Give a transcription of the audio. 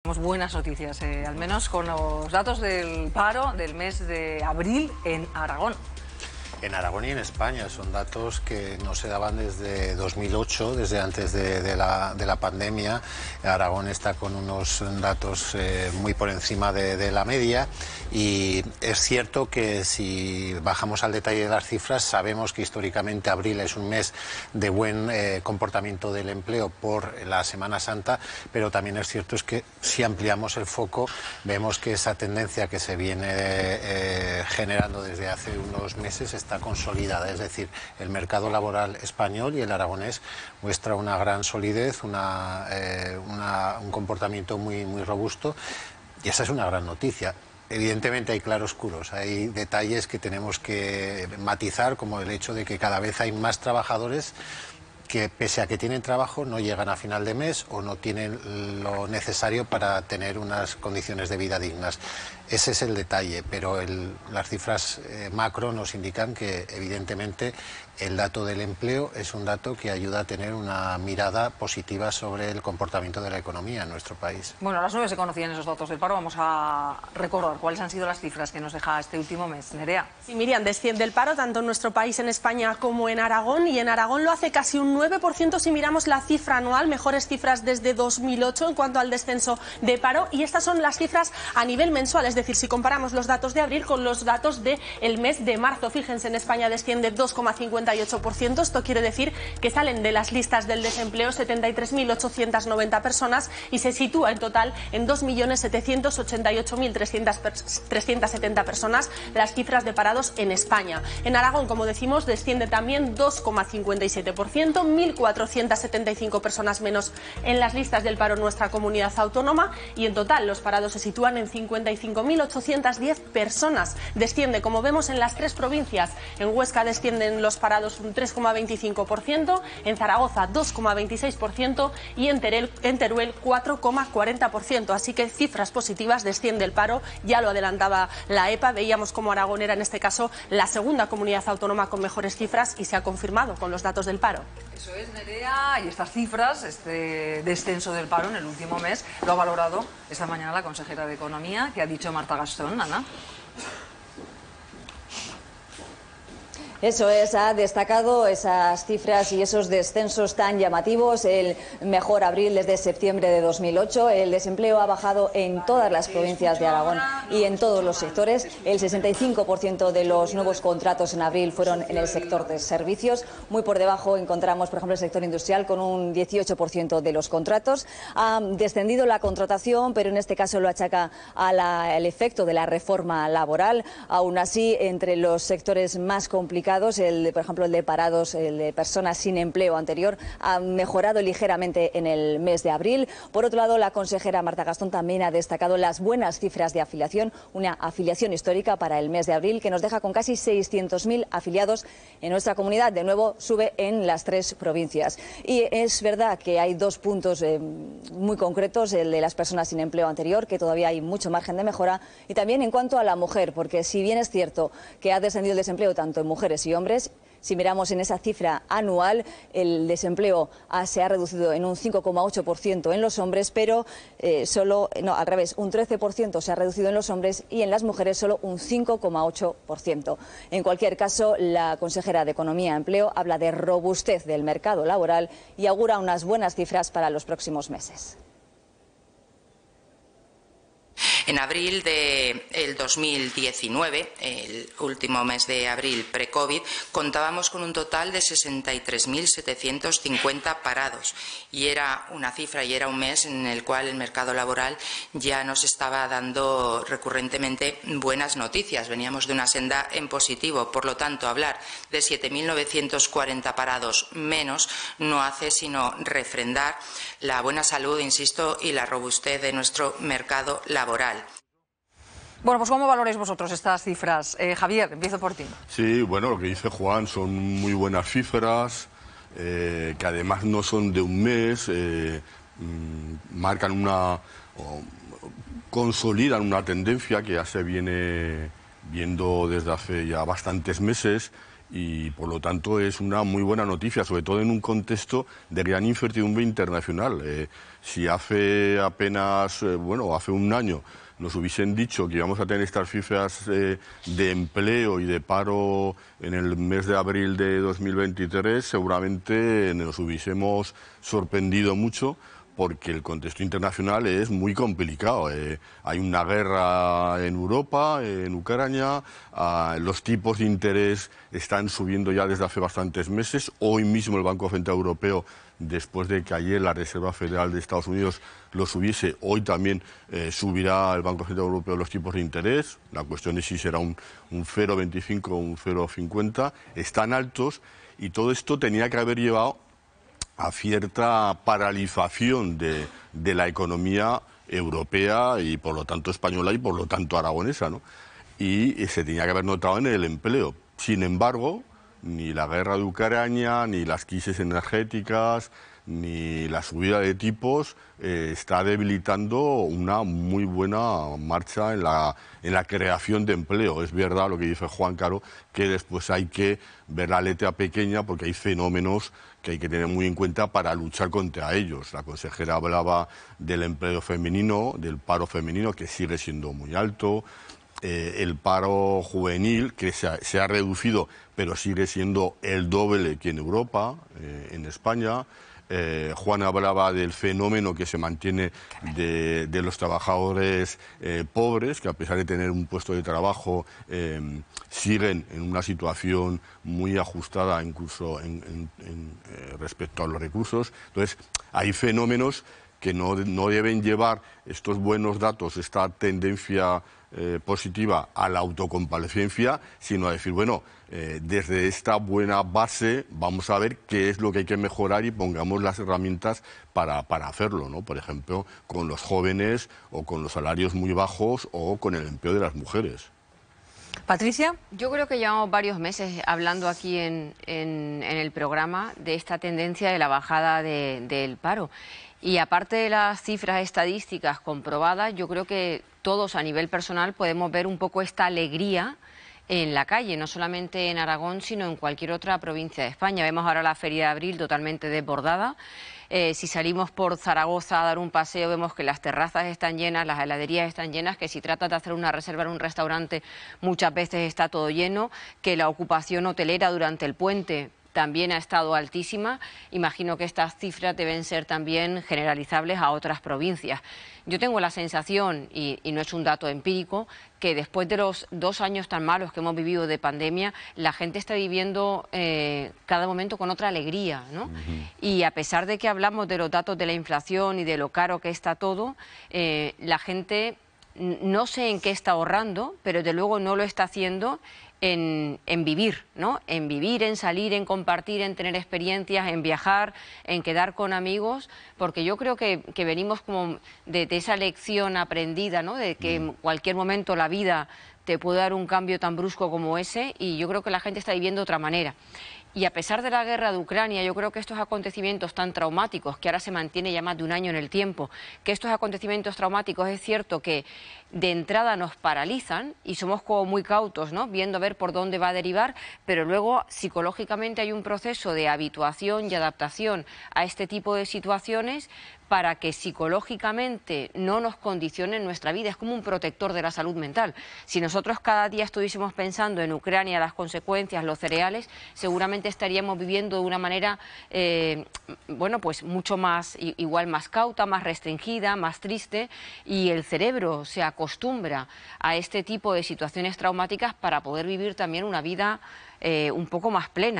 Tenemos buenas noticias, al menos con los datos del paro del mes de abril en Aragón. En Aragón y en España son datos que no se daban desde 2008, desde antes de la pandemia. Aragón está con unos datos muy por encima de la media, y es cierto que si bajamos al detalle de las cifras, sabemos que históricamente abril es un mes de buen comportamiento del empleo por la Semana Santa, pero también es cierto que si ampliamos el foco vemos que esa tendencia que se viene generando desde hace unos meses está consolidada, es decir, el mercado laboral español y el aragonés muestra una gran solidez, un comportamiento muy robusto, y esa es una gran noticia. Evidentemente hay claroscuros, hay detalles que tenemos que matizar, como el hecho de que cada vez hay más trabajadores que, pese a que tienen trabajo, no llegan a final de mes o no tienen lo necesario para tener unas condiciones de vida dignas. Ese es el detalle, pero las cifras macro nos indican que, evidentemente, el dato del empleo es un dato que ayuda a tener una mirada positiva sobre el comportamiento de la economía en nuestro país. Bueno, a las 9 se conocían esos datos del paro. Vamos a recordar cuáles han sido las cifras que nos deja este último mes. Nerea. Sí, Miriam, desciende el paro tanto en nuestro país, en España, como en Aragón, y en Aragón lo hace casi un 9% si miramos la cifra anual, mejores cifras desde 2008 en cuanto al descenso de paro, y estas son las cifras a nivel mensual, es decir, si comparamos los datos de abril con los datos del mes de marzo. Fíjense, en España desciende 2,58%, esto quiere decir que salen de las listas del desempleo 73.890 personas y se sitúa en total en 2.788.370 personas las cifras de parados en España. En Aragón, como decimos, desciende también 2,57%, 1.475 personas menos en las listas del paro en nuestra comunidad autónoma, y en total los parados se sitúan en 55.810 personas. Desciende, como vemos, en las tres provincias. En Huesca descienden los parados un 3,25%, en Zaragoza 2,26% y en Teruel 4,40%. Así que cifras positivas, desciende el paro, ya lo adelantaba la EPA, veíamos como Aragón era en este caso la segunda comunidad autónoma con mejores cifras y se ha confirmado con los datos del paro. Eso es, Nerea, y estas cifras, este descenso del paro en el último mes, lo ha valorado esta mañana la consejera de Economía. ¿Qué ha dicho Marta Gastón, Ana? Eso es, ha destacado esas cifras y esos descensos tan llamativos. El mejor abril desde septiembre de 2008. El desempleo ha bajado en todas las provincias de Aragón y en todos los sectores. El 65% de los nuevos contratos en abril fueron en el sector de servicios. Muy por debajo encontramos, por ejemplo, el sector industrial con un 18% de los contratos. Ha descendido la contratación, pero en este caso lo achaca al efecto de la reforma laboral. Aún así, entre los sectores más complicados, por ejemplo, el de parados, el de personas sin empleo anterior, ha mejorado ligeramente en el mes de abril. Por otro lado, la consejera Marta Gastón también ha destacado las buenas cifras de afiliación, una afiliación histórica para el mes de abril que nos deja con casi 600.000 afiliados en nuestra comunidad. De nuevo, sube en las tres provincias. Y es verdad que hay dos puntos muy concretos, el de las personas sin empleo anterior, que todavía hay mucho margen de mejora, y también en cuanto a la mujer, porque si bien es cierto que ha descendido el desempleo tanto en mujeres y hombres, si miramos en esa cifra anual, el desempleo se ha reducido en un 5,8% en los hombres, pero al revés, un 13% se ha reducido en los hombres y en las mujeres solo un 5,8%. En cualquier caso, la consejera de Economía y Empleo habla de robustez del mercado laboral y augura unas buenas cifras para los próximos meses. En abril del 2019, el último mes de abril pre-COVID, contábamos con un total de 63.750 parados, y era una cifra y era un mes en el cual el mercado laboral ya nos estaba dando recurrentemente buenas noticias. Veníamos de una senda en positivo, por lo tanto, hablar de 7.940 parados menos no hace sino refrendar la buena salud, insisto, y la robustez de nuestro mercado laboral. Bueno, pues ¿cómo valoráis vosotros estas cifras? Javier, empiezo por ti. Sí, bueno, lo que dice Juan son muy buenas cifras, que además no son de un mes, marcan consolidan una tendencia que ya se viene viendo desde hace ya bastantes meses y por lo tanto es una muy buena noticia, sobre todo en un contexto de gran incertidumbre internacional. Si hace apenas, hace un año nos hubiesen dicho que íbamos a tener estas cifras de empleo y de paro en el mes de abril de 2023, seguramente nos hubiésemos sorprendido mucho, porque el contexto internacional es muy complicado. Hay una guerra en Europa, en Ucrania, los tipos de interés están subiendo ya desde hace bastantes meses. Hoy mismo el Banco Central Europeo, después de que ayer la Reserva Federal de Estados Unidos lo subiese, hoy también subirá el Banco Central Europeo los tipos de interés. La cuestión es si será un 0,25 o un 0,50. Están altos y todo esto tenía que haber llevado a cierta paralización de la economía europea y por lo tanto española y por lo tanto aragonesa, ¿no? Y se tenía que haber notado en el empleo. Sin embargo, ni la guerra de Ucrania, ni las crisis energéticas, ni la subida de tipos está debilitando una muy buena marcha en la creación de empleo. Es verdad lo que dice Juan Caro, que después hay que ver la letra pequeña porque hay fenómenos que hay que tener muy en cuenta para luchar contra ellos. La consejera hablaba del empleo femenino, del paro femenino, que sigue siendo muy alto, el paro juvenil, que se ha reducido, pero sigue siendo el doble que en Europa, en España. Juan hablaba del fenómeno que se mantiene de los trabajadores pobres, que a pesar de tener un puesto de trabajo siguen en una situación muy ajustada incluso respecto a los recursos. Entonces, hay fenómenos que no deben llevar estos buenos datos, esta tendencia positiva a la autocomplacencia, sino a decir, desde esta buena base vamos a ver qué es lo que hay que mejorar y pongamos las herramientas para hacerlo, ¿no? Por ejemplo, con los jóvenes o con los salarios muy bajos o con el empleo de las mujeres. Patricia. Yo creo que llevamos varios meses hablando aquí en el programa de esta tendencia de la bajada del paro. Y aparte de las cifras estadísticas comprobadas, yo creo que todos a nivel personal podemos ver un poco esta alegría en la calle, no solamente en Aragón, sino en cualquier otra provincia de España. Vemos ahora la Feria de Abril totalmente desbordada. Si salimos por Zaragoza a dar un paseo, vemos que las terrazas están llenas, las heladerías están llenas, que si tratas de hacer una reserva en un restaurante muchas veces está todo lleno, que la ocupación hotelera durante el puente también ha estado altísima. Imagino que estas cifras deben ser también generalizables a otras provincias. Yo tengo la sensación, y no es un dato empírico, que después de los 2 años tan malos que hemos vivido de pandemia, la gente está viviendo cada momento con otra alegría, ¿no? Y a pesar de que hablamos de los datos de la inflación y de lo caro que está todo, la gente no sé en qué está ahorrando, pero de luego no lo está haciendo en vivir, ¿no? En vivir, en salir, en compartir, en tener experiencias, en viajar, en quedar con amigos, porque yo creo que venimos como de esa lección aprendida, ¿no? De que en cualquier momento la vida te puede dar un cambio tan brusco como ese, y yo creo que la gente está viviendo de otra manera. Y a pesar de la guerra de Ucrania, yo creo que estos acontecimientos tan traumáticos, que ahora se mantiene ya más de un año en el tiempo, que estos acontecimientos traumáticos es cierto que de entrada nos paralizan y somos como muy cautos, ¿no? Viendo a ver por dónde va a derivar, pero luego psicológicamente hay un proceso de habituación y adaptación a este tipo de situaciones para que psicológicamente no nos condicione nuestra vida. Es como un protector de la salud mental. Si nosotros cada día estuviésemos pensando en Ucrania, las consecuencias, los cereales, seguramente estaríamos viviendo de una manera, pues mucho más, igual más cauta, más restringida, más triste, y el cerebro se acostumbra a este tipo de situaciones traumáticas para poder vivir también una vida un poco más plena.